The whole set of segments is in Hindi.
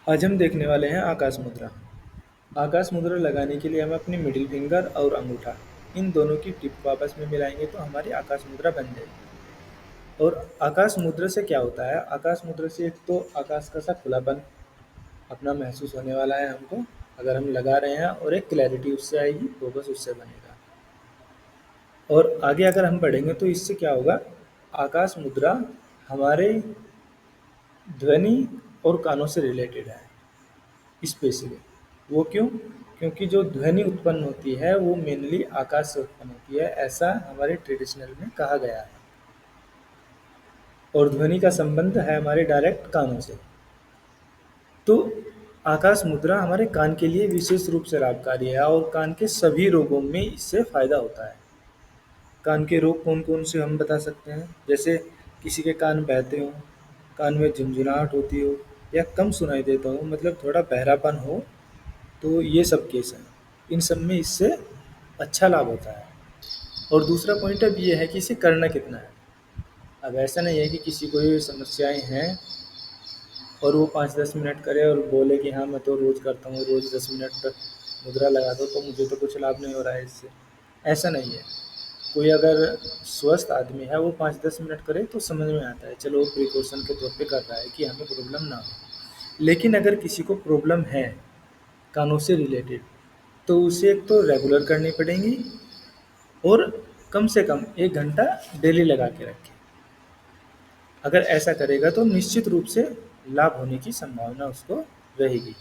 आज हम देखने वाले हैं आकाश मुद्रा। आकाश मुद्रा लगाने के लिए हम अपनी मिडिल फिंगर और अंगूठा इन दोनों की टिप को आपस में मिलाएंगे तो हमारी आकाश मुद्रा बन जाएगी। और आकाश मुद्रा से क्या होता है? आकाश मुद्रा से एक तो आकाश का सा खुलापन अपना महसूस होने वाला है हमको, अगर हम लगा रहे हैं, और एक क्लैरिटी उससे आएगी, फोकस उससे बनेगा। और आगे अगर हम बढ़ेंगे तो इससे क्या होगा? आकाश मुद्रा हमारे ध्वनि और कानों से रिलेटेड है स्पेशली। वो क्यों? क्योंकि जो ध्वनि उत्पन्न होती है वो मेनली आकाश से उत्पन्न होती है, ऐसा हमारे ट्रेडिशनल में कहा गया है। और ध्वनि का संबंध है हमारे डायरेक्ट कानों से। तो आकाश मुद्रा हमारे कान के लिए विशेष रूप से लाभकारी है और कान के सभी रोगों में इससे फायदा होता है। कान के रोग कौन कौन से हम बता सकते हैं? जैसे किसी के कान बहते हों, कान में झुंझुनाहट होती हो, या कम सुनाई देता हो, मतलब थोड़ा बहरापन हो, तो ये सब केस हैं। इन सब में इससे अच्छा लाभ होता है। और दूसरा पॉइंट अब ये है कि इसे करना कितना है। अब ऐसा नहीं है कि किसी को ये समस्याएं हैं और वो 5-10 मिनट करे और बोले कि हाँ मैं तो रोज़ करता हूँ, रोज़ 10 मिनट मुद्रा लगा दो तो मुझे तो कुछ लाभ नहीं हो रहा है इससे। ऐसा नहीं है। कोई अगर स्वस्थ आदमी है वो 5-10 मिनट करे तो समझ में आता है, चलो वो प्रिकॉशन के तौर पे कर रहा है कि हमें प्रॉब्लम ना हो। लेकिन अगर किसी को प्रॉब्लम है कानों से रिलेटेड, तो उसे एक तो रेगुलर करनी पड़ेंगी और कम से कम 1 घंटा डेली लगा के रखें। अगर ऐसा करेगा तो निश्चित रूप से लाभ होने की संभावना उसको रहेगी।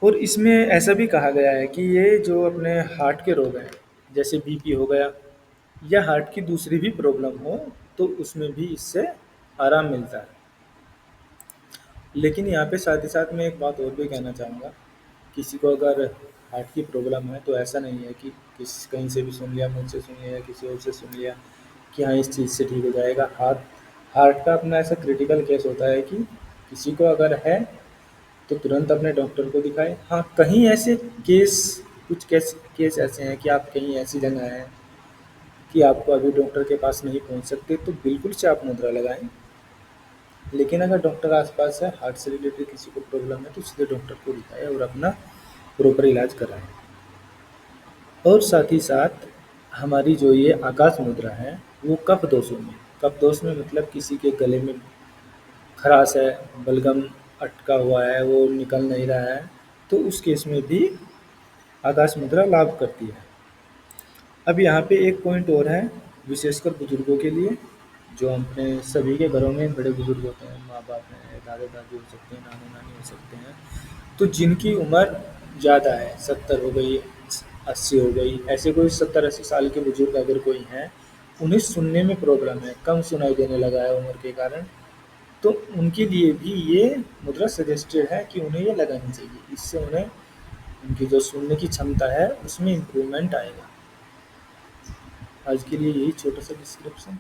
और इसमें ऐसा भी कहा गया है कि ये जो अपने हार्ट के रोग हैं, जैसे बीपी हो गया या हार्ट की दूसरी भी प्रॉब्लम हो, तो उसमें भी इससे आराम मिलता है। लेकिन यहाँ पे साथ ही साथ मैं एक बात और भी कहना चाहूँगा। किसी को अगर हार्ट की प्रॉब्लम है तो ऐसा नहीं है कि कहीं से भी सुन लिया, मुझसे सुन लिया या किसी और से सुन लिया कि हाँ इस चीज़ से ठीक हो जाएगा। हार्ट हार्ट का अपना ऐसा क्रिटिकल केस होता है कि किसी को अगर है तो तुरंत अपने डॉक्टर को दिखाएं। हाँ, कहीं ऐसे केस, कुछ केस केस ऐसे हैं कि आप कहीं ऐसी जगह हैं कि आपको अभी डॉक्टर के पास नहीं पहुंच सकते, तो बिल्कुल से आप मुद्रा लगाएं। लेकिन अगर डॉक्टर आसपास है, हार्ट से रिलेटेड किसी को प्रॉब्लम है, तो सीधे डॉक्टर को दिखाएं और अपना प्रॉपर इलाज कराएं। और साथ ही साथ हमारी जो ये आकाश मुद्रा है वो कफ दोषों में, कफ दोष में मतलब किसी के गले में खराश है, बलगम अटका हुआ है, वो निकल नहीं रहा है, तो उस केस में भी आकाश मुद्रा लाभ करती है। अब यहाँ पे एक पॉइंट और है, विशेषकर बुजुर्गों के लिए, जो अपने सभी के घरों में बड़े बुजुर्ग होते हैं, माँ बाप हैं, दादा दादी हो सकते हैं, नाना नानी हो सकते हैं, तो जिनकी उम्र ज़्यादा है, 70 हो गई, 80 हो गई, ऐसे कोई 70-80 साल के बुजुर्ग अगर कोई हैं, उन्हें सुनने में प्रॉब्लम है, कम सुनाई देने लगा है उम्र के कारण, तो उनके लिए भी ये मुद्रा सजेस्टेड है कि उन्हें ये लगानी चाहिए। इससे उन्हें उनकी जो सुनने की क्षमता है उसमें इम्प्रूवमेंट आएगा। आज के लिए यही छोटा सा डिस्क्रिप्शन।